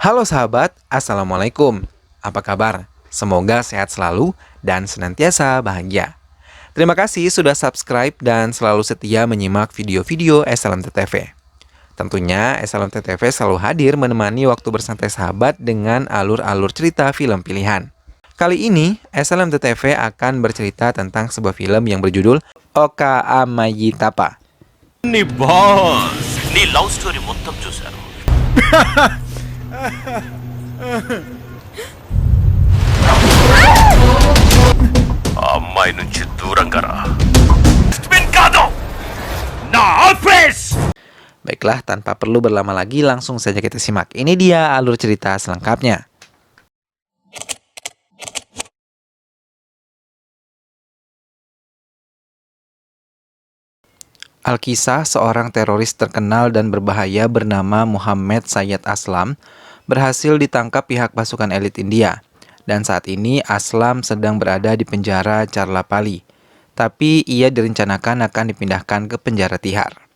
Halo sahabat, Assalamualaikum. Apa kabar? Semoga sehat selalu dan senantiasa bahagia. Terima kasih sudah subscribe dan selalu setia menyimak video-video SLMT-TV. Tentunya SLMT-TV selalu hadir menemani waktu bersantai sahabat dengan alur-alur cerita film pilihan. Kali ini, SLMT-TV akan bercerita tentang sebuah film yang berjudul Oka Amayitapa. నీ బాస్ నీ love story మొత్తం చూశాను. ఆ అమ్మాయి నుంచి దూరంగా రా. కాదు నా office. Baiklah, tanpa perlu berlama lagi, langsung saja kita simak. Ini dia alur cerita selengkapnya. Alkisah seorang teroris terkenal dan berbahaya bernama Muhammad Sayyid Aslam berhasil ditangkap pihak pasukan elit India. Dan saat ini Aslam sedang berada di penjara Charlapali. Tapi ia direncanakan akan dipindahkan ke penjara Tihar.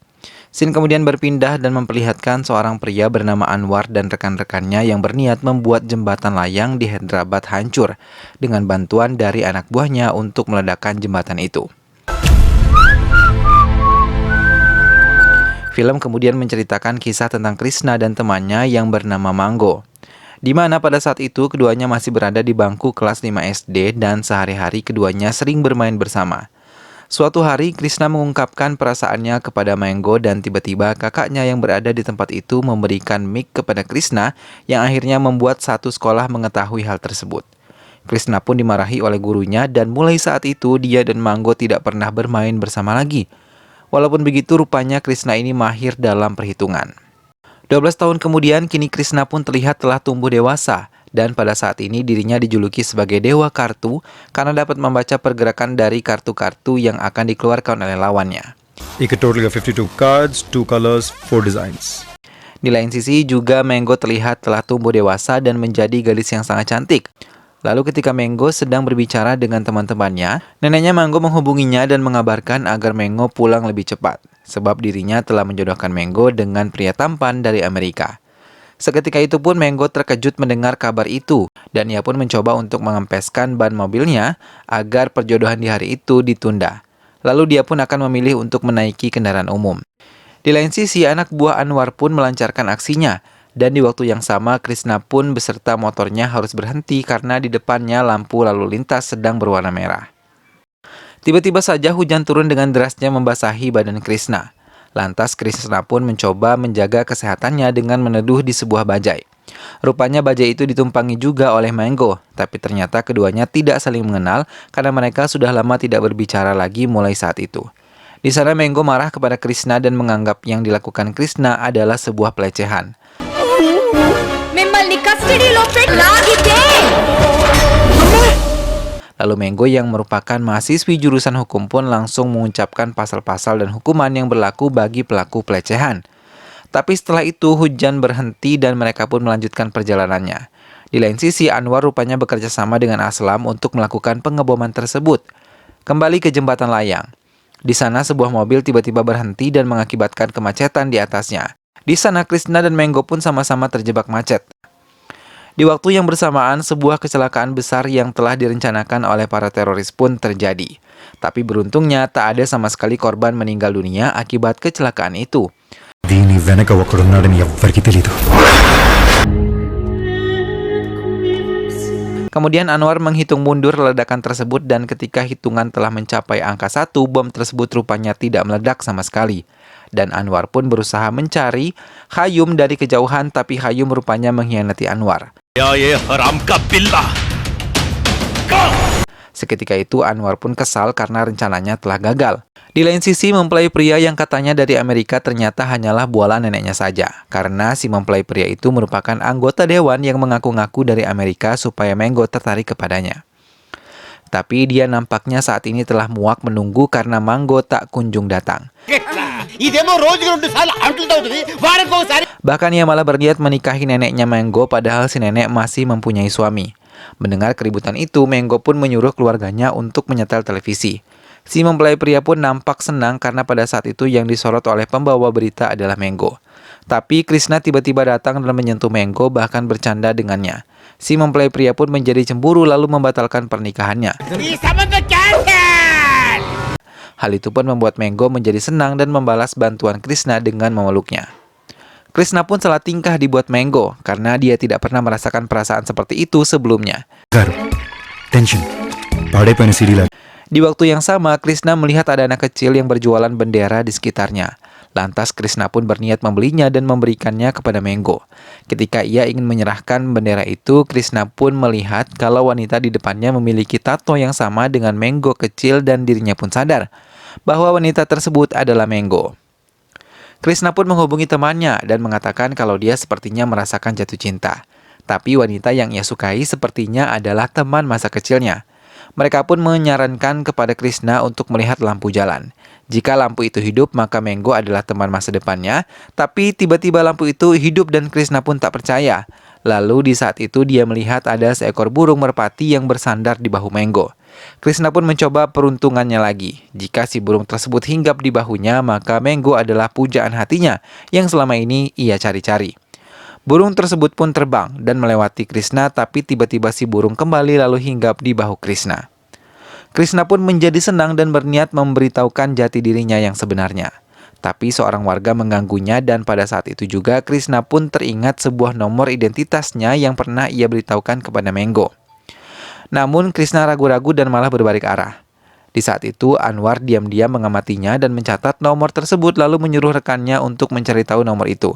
Scene kemudian berpindah dan memperlihatkan seorang pria bernama Anwar dan rekan-rekannya yang berniat membuat jembatan layang di Hyderabad hancur dengan bantuan dari anak buahnya untuk meledakkan jembatan itu. Film kemudian menceritakan kisah tentang Krishna dan temannya yang bernama Mango, di mana pada saat itu keduanya masih berada di bangku kelas 5 SD dan sehari-hari keduanya sering bermain bersama. Suatu hari Krishna mengungkapkan perasaannya kepada Mango dan tiba-tiba kakaknya yang berada di tempat itu memberikan mic kepada Krishna yang akhirnya membuat satu sekolah mengetahui hal tersebut. Krishna pun dimarahi oleh gurunya dan mulai saat itu dia dan Mango tidak pernah bermain bersama lagi. Walaupun begitu, rupanya Krishna ini mahir dalam perhitungan. 12 tahun kemudian, kini Krishna pun terlihat telah tumbuh dewasa. Dan pada saat ini dirinya dijuluki sebagai Dewa Kartu karena dapat membaca pergerakan dari kartu-kartu yang akan dikeluarkan oleh lawannya. एक total of 52 cards, 2 colors, 4 designs. Di lain sisi juga Mango terlihat telah tumbuh dewasa dan menjadi gadis yang sangat cantik. Lalu ketika Mango sedang berbicara dengan teman-temannya, neneknya Mango menghubunginya dan mengabarkan agar Mango pulang lebih cepat, sebab dirinya telah menjodohkan Mango dengan pria tampan dari Amerika. Seketika itu pun Mango terkejut mendengar kabar itu, dan ia pun mencoba untuk mengempeskan ban mobilnya agar perjodohan di hari itu ditunda. Lalu dia pun akan memilih untuk menaiki kendaraan umum. Di lain sisi, anak buah Anwar pun melancarkan aksinya, dan di waktu yang sama Krishna pun beserta motornya harus berhenti karena di depannya lampu lalu lintas sedang berwarna merah. Tiba-tiba saja hujan turun dengan derasnya membasahi badan Krishna. Lantas Krishna pun mencoba menjaga kesehatannya dengan meneduh di sebuah bajai. Rupanya bajai itu ditumpangi juga oleh Mango, tapi ternyata keduanya tidak saling mengenal karena mereka sudah lama tidak berbicara lagi mulai saat itu. Di sana Mango marah kepada Krishna dan menganggap yang dilakukan Krishna adalah sebuah pelecehan. Lalu Mango yang merupakan mahasiswi jurusan hukum pun langsung mengucapkan pasal-pasal dan hukuman yang berlaku bagi pelaku pelecehan. Tapi setelah itu hujan berhenti dan mereka pun melanjutkan perjalanannya. Di lain sisi Anwar rupanya bekerja sama dengan Aslam untuk melakukan pengeboman tersebut. Kembali ke jembatan layang. Di sana sebuah mobil tiba-tiba berhenti dan mengakibatkan kemacetan di atasnya. Di sana Krishna dan Mango pun sama-sama terjebak macet. Di waktu yang bersamaan, sebuah kecelakaan besar yang telah direncanakan oleh para teroris pun terjadi. Tapi beruntungnya tak ada sama sekali korban meninggal dunia akibat kecelakaan itu. దీని వెనక ఒకడున్నాడని ఎవ్వరికీ తెలీదు. Kemudian Anwar menghitung mundur ledakan tersebut dan ketika hitungan telah mencapai angka 1, bom tersebut rupanya tidak meledak sama sekali. Dan Anwar pun berusaha mencari Hayum dari kejauhan, tapi Hayum rupanya mengkhianati Anwar. యా ఏ హరామ్ కా పిల్లా. Seketika itu Anwar pun kesal karena rencananya telah gagal. Di lain sisi, mempelai pria yang katanya dari Amerika ternyata hanyalah bualan neneknya saja. Karena si mempelai pria itu merupakan anggota dewan yang mengaku-ngaku dari Amerika supaya Mango tertarik kepadanya. Tapi dia nampaknya saat ini telah muak menunggu karena Mango tak kunjung datang. Bahkan ia malah berniat menikahi neneknya Mango padahal si nenek masih mempunyai suami. Mendengar keributan itu, Mango pun menyuruh keluarganya untuk menyetel televisi. Si mempelai pria pun nampak senang karena pada saat itu yang disorot oleh pembawa berita adalah Menggo. Tapi Krishna tiba-tiba datang dan menyentuh Menggo bahkan bercanda dengannya. Si mempelai pria pun menjadi cemburu lalu membatalkan pernikahannya. Hal itu pun membuat Menggo menjadi senang dan membalas bantuan Krishna dengan memeluknya. Krishna pun salah tingkah dibuat Menggo karena dia tidak pernah merasakan perasaan seperti itu sebelumnya. Tension. పాడైపోయిన CD లాగా. Di waktu yang sama, Krishna melihat ada anak kecil yang berjualan bendera di sekitarnya. Lantas Krishna pun berniat membelinya dan memberikannya kepada Menggo. Ketika ia ingin menyerahkan bendera itu, Krishna pun melihat kalau wanita di depannya memiliki tato yang sama dengan Menggo kecil dan dirinya pun sadar bahwa wanita tersebut adalah Menggo. Krishna pun menghubungi temannya dan mengatakan kalau dia sepertinya merasakan jatuh cinta. Tapi wanita yang ia sukai sepertinya adalah teman masa kecilnya. Mereka pun menyarankan kepada Krishna untuk melihat lampu jalan. Jika lampu itu hidup, maka Menggo adalah teman masa depannya. Tapi tiba-tiba lampu itu hidup dan Krishna pun tak percaya. Lalu di saat itu dia melihat ada seekor burung merpati yang bersandar di bahu Menggo. Krishna pun mencoba peruntungannya lagi. Jika si burung tersebut hinggap di bahunya, maka Menggo adalah pujaan hatinya yang selama ini ia cari-cari. Burung tersebut pun terbang dan melewati Krishna, tapi tiba-tiba si burung kembali lalu hinggap di bahu Krishna. Krishna pun menjadi senang dan berniat memberitahukan jati dirinya yang sebenarnya. Tapi seorang warga mengganggunya dan pada saat itu juga Krishna pun teringat sebuah nomor identitasnya yang pernah ia beritahukan kepada Menggo. Namun Krishna ragu-ragu dan malah berbalik arah. Di saat itu Anwar diam-diam mengamatinya dan mencatat nomor tersebut lalu menyuruh rekannya untuk mencari tahu nomor itu.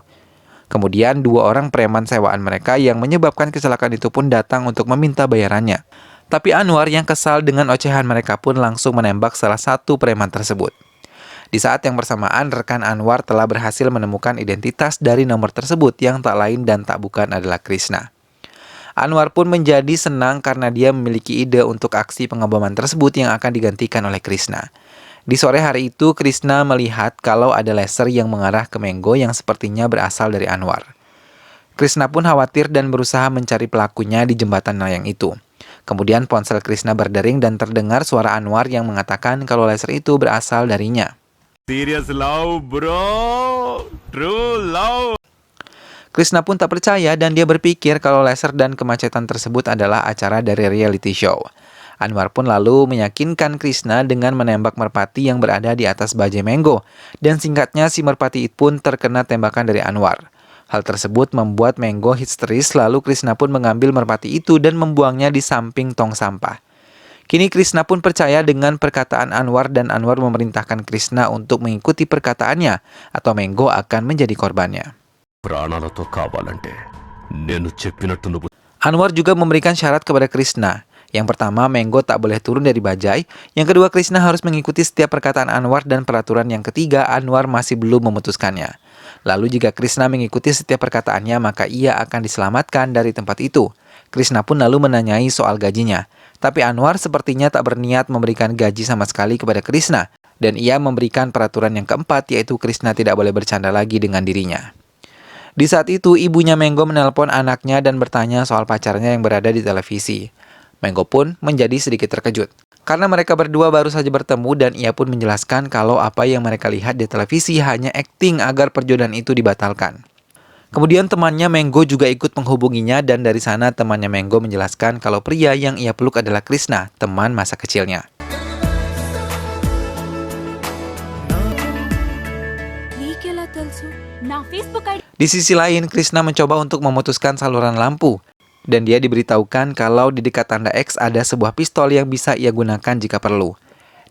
Kemudian 2 orang preman sewaan mereka yang menyebabkan kecelakaan itu pun datang untuk meminta bayarannya. Tapi Anwar yang kesal dengan ocehan mereka pun langsung menembak salah satu preman tersebut. Di saat yang bersamaan, rekan Anwar telah berhasil menemukan identitas dari nomor tersebut yang tak lain dan tak bukan adalah Krishna. Anwar pun menjadi senang karena dia memiliki ide untuk aksi pengeboman tersebut yang akan digantikan oleh Krishna. Di sore hari itu, Krishna melihat kalau ada laser yang mengarah ke Menggo yang sepertinya berasal dari Anwar. Krishna pun khawatir dan berusaha mencari pelakunya di jembatan layang itu. Kemudian ponsel Krishna berdering dan terdengar suara Anwar yang mengatakan kalau laser itu berasal darinya. Serious love, bro. True love. Krishna pun tak percaya dan dia berpikir kalau laser dan kemacetan tersebut adalah acara dari reality show. Anwar pun lalu meyakinkan Krishna dengan menembak merpati yang berada di atas bajai Menggo. Dan singkatnya si merpati pun terkena tembakan dari Anwar. Hal tersebut membuat Menggo histeris lalu Krishna pun mengambil merpati itu dan membuangnya di samping tong sampah. Kini Krishna pun percaya dengan perkataan Anwar dan Anwar memerintahkan Krishna untuk mengikuti perkataannya atau Menggo akan menjadi korbannya. ప్రాణాలతో కావాలంటే నేను చెప్పినట్టు నువ్వు Anwar juga memberikan syarat kepada Krishna. Yang pertama, Menggo tak boleh turun dari bajai. Yang kedua, Krishna harus mengikuti setiap perkataan Anwar. Dan peraturan yang ketiga, Anwar masih belum memutuskannya. Lalu jika Krishna mengikuti setiap perkataannya, maka ia akan diselamatkan dari tempat itu. Krishna pun lalu menanyai soal gajinya. Tapi Anwar sepertinya tak berniat memberikan gaji sama sekali kepada Krishna. Dan ia memberikan peraturan yang keempat, yaitu Krishna tidak boleh bercanda lagi dengan dirinya. Di saat itu, ibunya Menggo menelpon anaknya dan bertanya soal pacarnya yang berada di televisi. Menggo pun menjadi sedikit terkejut. Karena mereka berdua baru saja bertemu dan ia pun menjelaskan kalau apa yang mereka lihat di televisi hanya akting agar perjodohan itu dibatalkan. Kemudian temannya Menggo juga ikut menghubunginya dan dari sana temannya Menggo menjelaskan kalau pria yang ia peluk adalah Krishna, teman masa kecilnya. Di sisi lain, Krishna mencoba untuk memutuskan saluran lampu. Dan dia diberitahukan kalau di dekat tanda X ada sebuah pistol yang bisa ia gunakan jika perlu.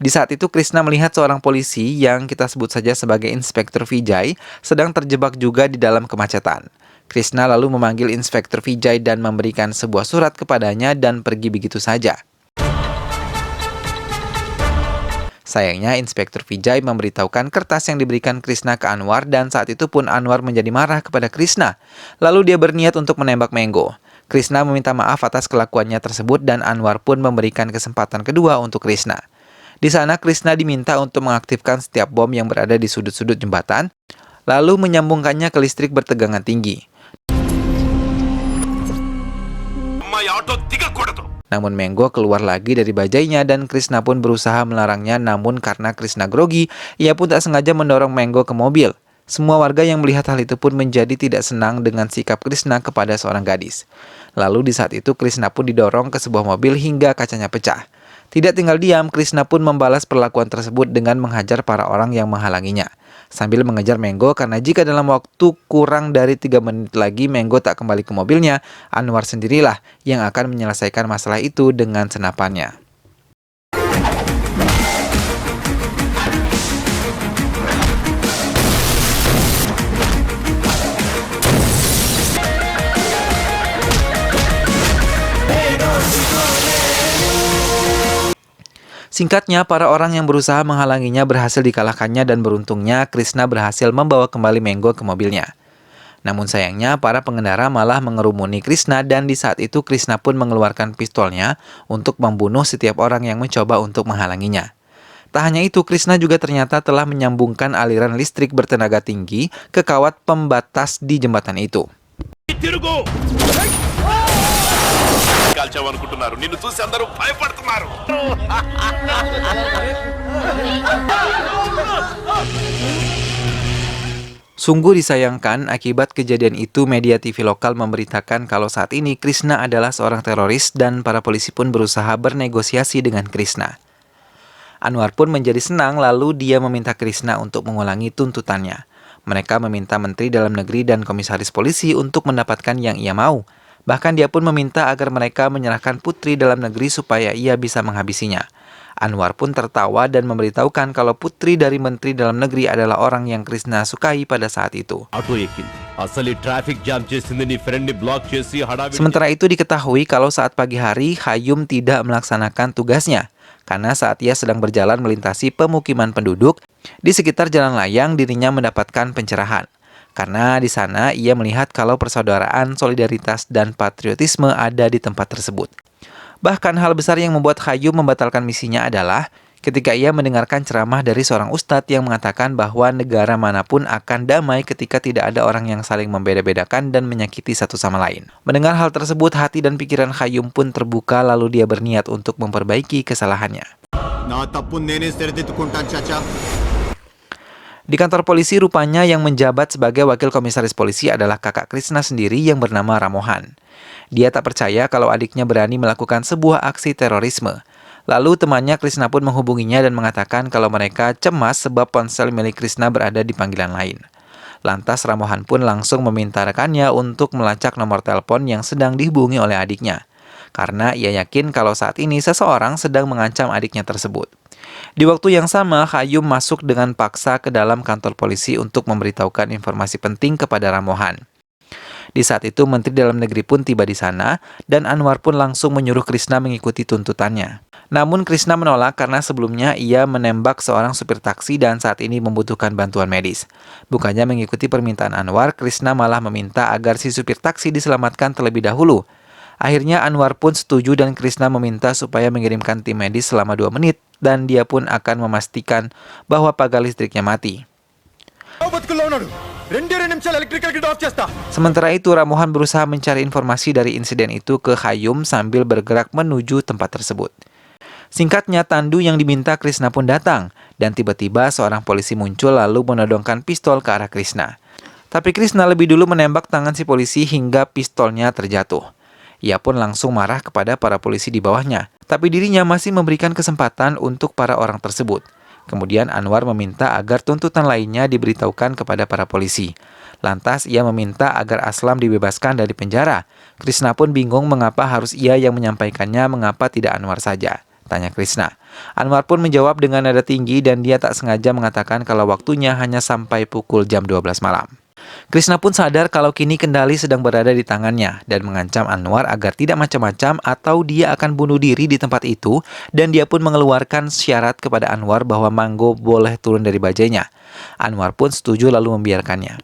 Di saat itu Krishna melihat seorang polisi yang kita sebut saja sebagai Inspektur Vijay sedang terjebak juga di dalam kemacetan. Krishna lalu memanggil Inspektur Vijay dan memberikan sebuah surat kepadanya dan pergi begitu saja. Sayangnya Inspektur Vijay memberitahukan kertas yang diberikan Krishna ke Anwar dan saat itu pun Anwar menjadi marah kepada Krishna. Lalu dia berniat untuk menembak Menggo. Krishna meminta maaf atas kelakuannya tersebut dan Anwar pun memberikan kesempatan kedua untuk Krishna. Di sana Krishna diminta untuk mengaktifkan setiap bom yang berada di sudut-sudut jembatan, lalu menyambungkannya ke listrik bertegangan tinggi. అమ్మాయి ఆటో దిగకూడదు Namun Menggo keluar lagi dari bajainya dan Krishna pun berusaha melarangnya, namun karena Krishna grogi, ia pun tak sengaja mendorong Menggo ke mobil. Semua warga yang melihat hal itu pun menjadi tidak senang dengan sikap Krishna kepada seorang gadis. Lalu di saat itu Krishna pun didorong ke sebuah mobil hingga kacanya pecah. Tidak tinggal diam, Krishna pun membalas perlakuan tersebut dengan menghajar para orang yang menghalanginya, sambil mengejar Menggo karena jika dalam waktu kurang dari 3 menit lagi Menggo tak kembali ke mobilnya, Anwar sendirilah yang akan menyelesaikan masalah itu dengan senapannya. Singkatnya, para orang yang berusaha menghalanginya berhasil dikalahkannya dan beruntungnya Krishna berhasil membawa kembali Menggo ke mobilnya. Namun sayangnya, para pengendara malah mengerumuni Krishna dan di saat itu Krishna pun mengeluarkan pistolnya untuk membunuh setiap orang yang mencoba untuk menghalanginya. Tak hanya itu, Krishna juga ternyata telah menyambungkan aliran listrik bertenaga tinggi ke kawat pembatas di jembatan itu. కాల్చావనుకుంటున్నారు నిన్ను చూసి అందరూ భయపడుతున్నారు Sungguh disayangkan, akibat kejadian itu media TV lokal memberitakan kalau saat ini Krishna adalah seorang teroris dan para polisi pun berusaha bernegosiasi dengan Krishna. Anwar pun menjadi senang lalu dia meminta Krishna untuk mengulangi tuntutannya. Mereka meminta Menteri Dalam Negeri dan Komisaris Polisi untuk mendapatkan yang ia mau. Bahkan dia pun meminta agar mereka menyerahkan Putri Dalam Negeri supaya ia bisa menghabisinya. Anwar pun tertawa dan memberitahukan kalau putri dari Menteri Dalam Negeri adalah orang yang Krishna sukai pada saat itu. Sementara itu diketahui kalau saat pagi hari Hayum tidak melaksanakan tugasnya. Karena saat ia sedang berjalan melintasi pemukiman penduduk, di sekitar jalan layang dirinya mendapatkan pencerahan. Karena di sana ia melihat kalau persaudaraan, solidaritas, dan patriotisme ada di tempat tersebut. Bahkan hal besar yang membuat Hayum membatalkan misinya adalah ketika ia mendengarkan ceramah dari seorang ustadz yang mengatakan bahwa negara manapun akan damai ketika tidak ada orang yang saling membeda-bedakan dan menyakiti satu sama lain. Mendengar hal tersebut, hati dan pikiran Hayum pun terbuka lalu dia berniat untuk memperbaiki kesalahannya. Di kantor polisi rupanya yang menjabat sebagai wakil komisaris polisi adalah kakak Krishna sendiri yang bernama Ramohan. Dia tak percaya kalau adiknya berani melakukan sebuah aksi terorisme. Lalu temannya Krishna pun menghubunginya dan mengatakan kalau mereka cemas sebab ponsel milik Krishna berada di panggilan lain. Lantas Ramohan pun langsung meminta rekannya untuk melacak nomor telepon yang sedang dihubungi oleh adiknya. Karena ia yakin kalau saat ini seseorang sedang mengancam adiknya tersebut. Di waktu yang sama, Hayum masuk dengan paksa ke dalam kantor polisi untuk memberitahukan informasi penting kepada Ramohan. Di saat itu, Menteri Dalam Negeri pun tiba di sana, dan Anwar pun langsung menyuruh Krishna mengikuti tuntutannya. Namun Krishna menolak karena sebelumnya ia menembak seorang supir taksi dan saat ini membutuhkan bantuan medis. Bukannya mengikuti permintaan Anwar, Krishna malah meminta agar si supir taksi diselamatkan terlebih dahulu. Akhirnya Anwar pun setuju dan Krishna meminta supaya mengirimkan tim medis selama 2 menit dan dia pun akan memastikan bahwa pagar listriknya mati. Sementara itu Ramohan berusaha mencari informasi dari insiden itu ke Hayum sambil bergerak menuju tempat tersebut. Singkatnya, tandu yang diminta Krishna pun datang dan tiba-tiba seorang polisi muncul lalu menodongkan pistol ke arah Krishna. Tapi Krishna lebih dulu menembak tangan si polisi hingga pistolnya terjatuh. Ia pun langsung marah kepada para polisi di bawahnya, tapi dirinya masih memberikan kesempatan untuk para orang tersebut. Kemudian Anwar meminta agar tuntutan lainnya diberitahukan kepada para polisi. Lantas ia meminta agar Aslam dibebaskan dari penjara. Krishna pun bingung mengapa harus ia yang menyampaikannya, mengapa tidak Anwar saja, tanya Krishna. Anwar pun menjawab dengan nada tinggi dan dia tak sengaja mengatakan kalau waktunya hanya sampai pukul jam 12 malam. Krishna pun sadar kalau kini kendali sedang berada di tangannya dan mengancam Anwar agar tidak macam-macam atau dia akan bunuh diri di tempat itu, dan dia pun mengeluarkan syarat kepada Anwar bahwa Manggo boleh turun dari bajainya. Anwar pun setuju lalu membiarkannya.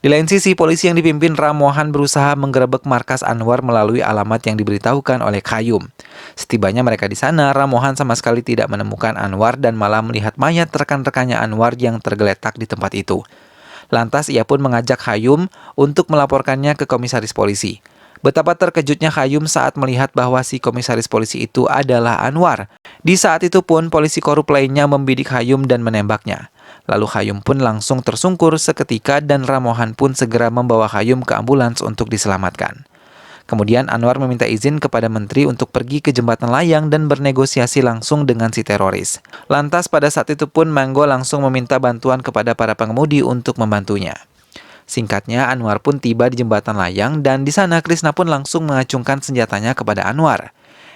Di lain sisi, polisi yang dipimpin Ramohan berusaha menggerebek markas Anwar melalui alamat yang diberitahukan oleh Hayum. Setibanya mereka di sana, Ramohan sama sekali tidak menemukan Anwar dan malah melihat mayat rekan-rekannya Anwar yang tergeletak di tempat itu. Lantas ia pun mengajak Hayum untuk melaporkannya ke komisaris polisi. Betapa terkejutnya Hayum saat melihat bahwa si komisaris polisi itu adalah Anwar. Di saat itu pun polisi korup lainnya membidik Hayum dan menembaknya. Lalu Hayum pun langsung tersungkur seketika dan Ramohan pun segera membawa Hayum ke ambulans untuk diselamatkan. Kemudian Anwar meminta izin kepada menteri untuk pergi ke jembatan layang dan bernegosiasi langsung dengan si teroris. Lantas pada saat itu pun Manggo langsung meminta bantuan kepada para pengemudi untuk membantunya. Singkatnya, Anwar pun tiba di jembatan layang dan di sana Krishna pun langsung mengacungkan senjatanya kepada Anwar.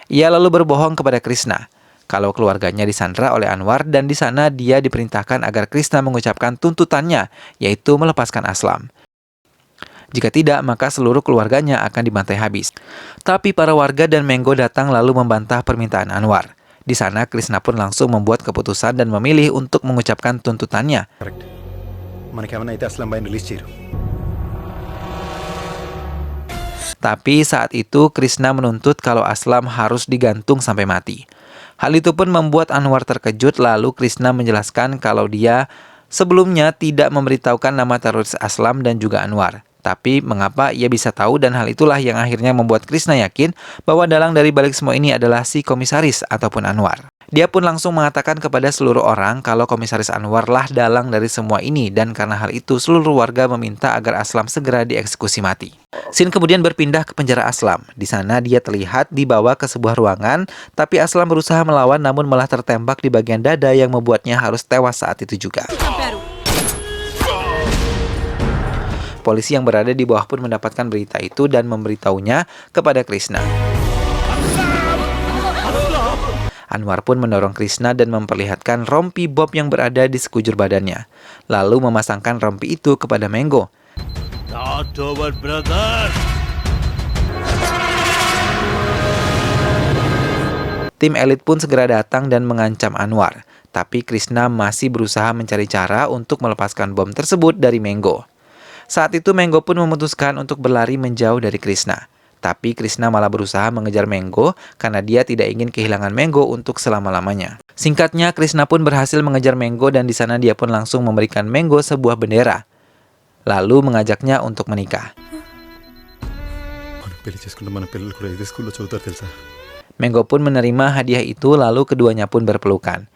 Ia lalu berbohong kepada Krishna kalau keluarganya disandra oleh Anwar dan di sana dia diperintahkan agar Krishna mengucapkan tuntutannya, yaitu melepaskan Aslam. Jika tidak, maka seluruh keluarganya akan dibantai habis. Tapi para warga dan Menggo datang lalu membantah permintaan Anwar. Di sana Krishna pun langsung membuat keputusan dan memilih untuk mengucapkan tuntutannya. Tapi saat itu Krishna menuntut kalau Aslam harus digantung sampai mati. Hal itu pun membuat Anwar terkejut, lalu Krishna menjelaskan kalau dia sebelumnya tidak memberitahukan nama teroris Aslam dan juga Anwar. Tapi mengapa ia bisa tahu, dan hal itulah yang akhirnya membuat Krishna yakin bahwa dalang dari balik semua ini adalah si komisaris ataupun Anwar. Dia pun langsung mengatakan kepada seluruh orang kalau komisaris Anwar lah dalang dari semua ini, dan karena hal itu seluruh warga meminta agar Aslam segera dieksekusi mati. Scene kemudian berpindah ke penjara Aslam. Di sana dia terlihat dibawa ke sebuah ruangan, tapi Aslam berusaha melawan namun malah tertembak di bagian dada yang membuatnya harus tewas saat itu juga. Polisi yang berada di bawah pun mendapatkan berita itu dan memberitahunya kepada Krishna. Anwar pun mendorong Krishna dan memperlihatkan rompi Bob yang berada di sekujur badannya, lalu memasangkan rompi itu kepada Menggo. Not over, brother. Tim elit pun segera datang dan mengancam Anwar, tapi Krishna masih berusaha mencari cara untuk melepaskan bom tersebut dari Menggo. Saat itu Menggo pun memutuskan untuk berlari menjauh dari Krishna. Tapi Krishna malah berusaha mengejar Menggo karena dia tidak ingin kehilangan Menggo untuk selama-lamanya. Singkatnya, Krishna pun berhasil mengejar Menggo dan di sana dia pun langsung memberikan Menggo sebuah bendera. Lalu mengajaknya untuk menikah. Menggo pun menerima hadiah itu lalu keduanya pun berpelukan.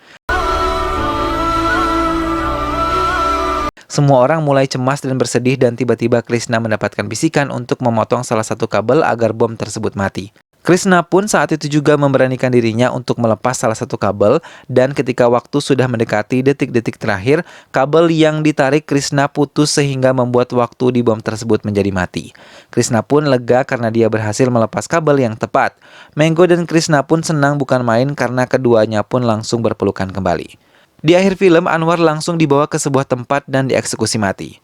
Semua orang mulai cemas dan bersedih dan tiba-tiba Krishna mendapatkan bisikan untuk memotong salah satu kabel agar bom tersebut mati. Krishna pun saat itu juga memberanikan dirinya untuk melepas salah satu kabel dan ketika waktu sudah mendekati detik-detik terakhir, kabel yang ditarik Krishna putus sehingga membuat waktu di bom tersebut menjadi mati. Krishna pun lega karena dia berhasil melepas kabel yang tepat. Menggo dan Krishna pun senang bukan main karena keduanya pun langsung berpelukan kembali. Di akhir film, Anwar langsung dibawa ke sebuah tempat dan dieksekusi mati.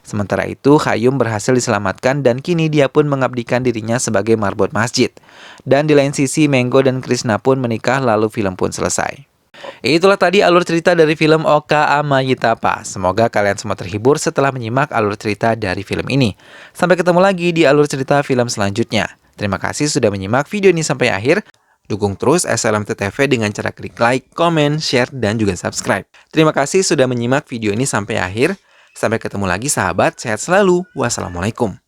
Sementara itu, Hayum berhasil diselamatkan dan kini dia pun mengabdikan dirinya sebagai marbot masjid. Dan di lain sisi, Menggo dan Krishna pun menikah lalu film pun selesai. Itulah tadi alur cerita dari film Oka Amayitapa. Semoga kalian semua terhibur setelah menyimak alur cerita dari film ini. Sampai ketemu lagi di alur cerita film selanjutnya. Terima kasih sudah menyimak video ini sampai akhir. Dukung terus SLMT TV dengan cara klik like, komen, share, dan juga subscribe. Terima kasih sudah menyimak video ini sampai akhir. Sampai ketemu lagi sahabat, sehat selalu. Wassalamualaikum.